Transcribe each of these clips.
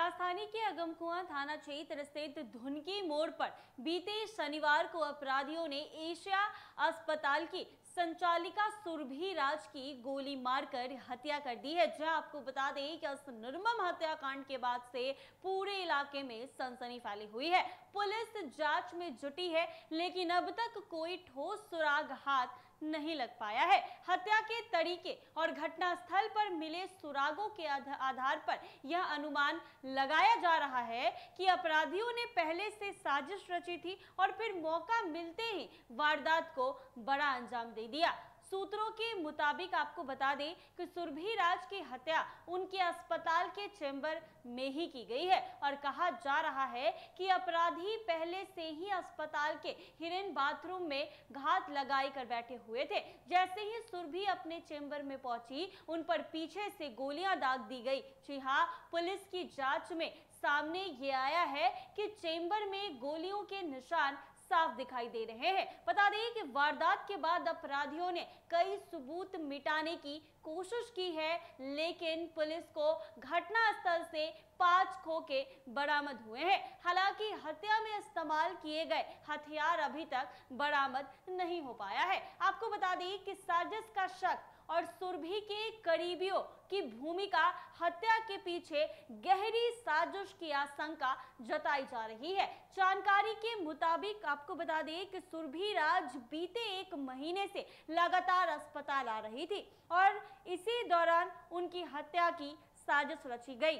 राजधानी के अगमकुआं थाना क्षेत्र स्थित धुनकी मोड़ पर बीते शनिवार को अपराधियों ने एशिया अस्पताल की संचालिका सुरभि राज की गोली मारकर हत्या कर दी है। जहां आपको बता दें कि इस निर्मम हत्याकांड के बाद से पूरे इलाके में सनसनी फैली हुई है। पुलिस जांच में जुटी है, लेकिन अब तक कोई ठोस सुराग हाथ नहीं लग पाया है। हत्या के तरीके और घटनास्थल पर मिले सुरागों के आधार पर यह अनुमान लगाया जा रहा है कि अपराधियों ने पहले से साजिश रची थी और फिर मौका मिलते ही वारदात को बड़ा अंजाम दे दिया। सूत्रों के मुताबिक आपको बता दें कि सुरभि राज की हत्या उनके अस्पताल के चेंबर में ही की गई है और कहा जा रहा है कि अपराधी पहले से ही अस्पताल के हिरन बाथरूम में घात लगाई कर बैठे हुए थे। जैसे ही सुरभि अपने चेंबर में पहुंची, उन पर पीछे से गोलियां दाग दी गई। जी हां, पुलिस की जांच में सामने ये आया है कि चेंबर में गोलियों के निशान साफ दिखाई दे रहे हैं। बता दें कि वारदात के बाद अपराधियों ने कई सबूत मिटाने की कोशिश की है, लेकिन पुलिस को घटनास्थल से 5 खोखे बरामद हुए हैं। हालांकि हत्या में इस्तेमाल किए गए हथियार अभी तक बरामद नहीं हो पाया है। आपको बता दें कि साजिश का शक और सुरभि के करीबियों की भूमिका, हत्या के पीछे गहरी साजिश की आशंका जताई जा रही है। जानकारी के मुताबिक आपको बता दें कि सुरभि राज बीते 1 महीने से लगातार अस्पताल आ रही थी और इसी दौरान उनकी हत्या की साजिश रची गई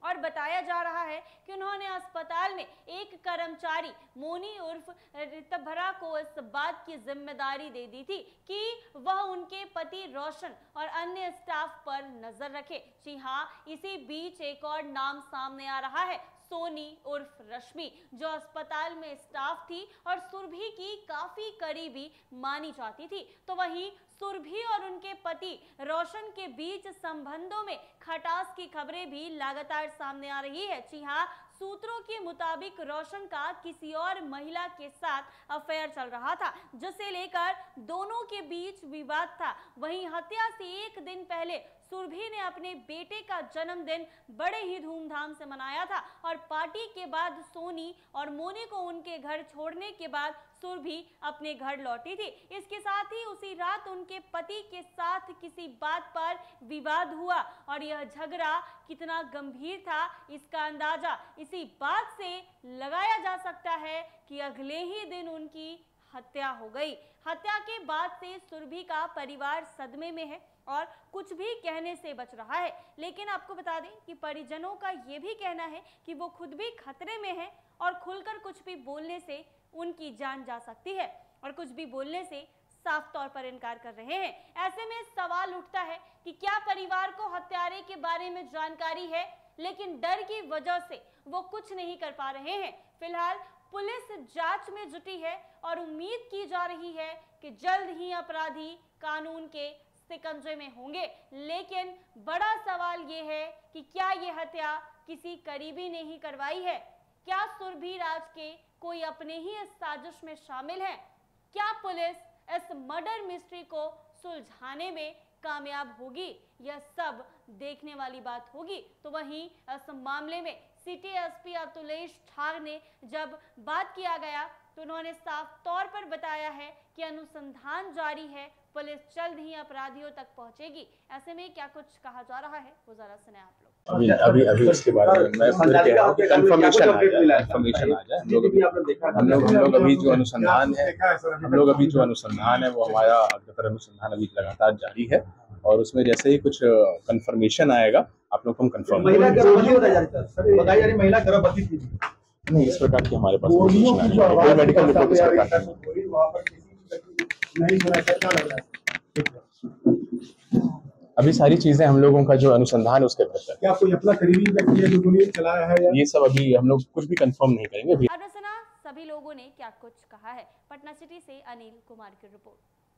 और बताया जा रहा है कि उन्होंने अस्पताल में एक कर्मचारी मोनी उर्फ रितभरा को इस बात की जिम्मेदारी दे दी थी कि वह उनके पति रोशन और अन्य स्टाफ पर नजर रखे। जी हां, इसी बीच एक और नाम सामने आ रहा है, सोनी उर्फ रश्मि, जो अस्पताल में स्टाफ थी और सुरभि की काफी करीबी मानी जाती थी। तो वहीं सुरभि और उनके पति रोशन के बीच संबंधों में खटास की खबरें भी लगातार सामने आ रही है। जी हां, सूत्रों के मुताबिक रोशन का किसी और महिला के साथ अफेयर चल रहा था, जिसे लेकर दोनों के बीच विवाद था। वहीं हत्या से 1 दिन पहले सुरभि ने अपने बेटे का जन्मदिन बड़े ही धूमधाम से मनाया था और पार्टी के बाद सोनी और मोनी को उनके घर छोड़ने के बाद सुरभि अपने घर लौटी थी। इसके साथ ही उसी रात उनके पति के साथ किसी बात पर विवाद हुआ और यह झगड़ा कितना गंभीर था, इसका अंदाजा इसी बात से लगाया जा सकता है कि अगले ही दिन उनकी हत्या हो गई। हत्या के बाद से सुरभि का परिवार सदमे में है और कुछ भी कहने से बच रहा है। लेकिन आपको बता दें कि परिजनों का यह भी कहना है कि वो खुद भी खतरे में है और खुलकर कुछ भी बोलने से उनकी जान जा सकती है और कुछ भी बोलने से साफ तौर पर इनकार कर रहे हैं। ऐसे में सवाल उठता है कि क्या परिवार को हत्यारे के बारे में जानकारी है, लेकिन डर की वजह से वो कुछ नहीं कर पा रहे हैं। फिलहाल पुलिस जांच में जुटी है और उम्मीद की जा रही है कि जल्द ही अपराधी कानून के शिकंजे में होंगे। लेकिन बड़ा सवाल ये है कि क्या ये हत्या किसी करीबी ने ही करवाई है? क्या सुरभि राज के कोई अपने ही इस साजिश में शामिल है? क्या पुलिस इस मर्डर मिस्ट्री को सुलझाने में कामयाब होगी? यह सब देखने वाली बात होगी। तो वहीं इस मामले में सिटी एसपी अतुलेश ठार ने जब बात किया गया तो उन्होंने साफ तौर पर बताया है कि अनुसंधान जारी है, पुलिस जल्द ही अपराधियों तक पहुंचेगी। ऐसे में क्या कुछ कहा जा रहा है, वो जरा सुने आप लोग। अभी इसके बारे में मैं फिर कह रहा हूं कि कंफर्मेशन आ जाए। हम लोग अभी जो अनुसंधान है वो हमारा अग्रतर अनुसंधान अभी लगातार जारी है और उसमें जैसे ही कुछ कंफर्मेशन आएगा आप लोग को हम कंफर्म नहीं, इस प्रकार की हमारे पास कोई मेडिकल रिपोर्ट इस प्रकार अभी सारी चीजें हम लोगों का जो अनुसंधान है उसके अंदर है। क्या कोई अपना करीबी व्यक्ति है जो गोली चलाया है? ये सब अभी हम लोग कुछ भी कंफर्म नहीं करेंगे। सभी लोगों ने क्या कुछ कहा है। पटना सिटी से अनिल कुमार की रिपोर्ट।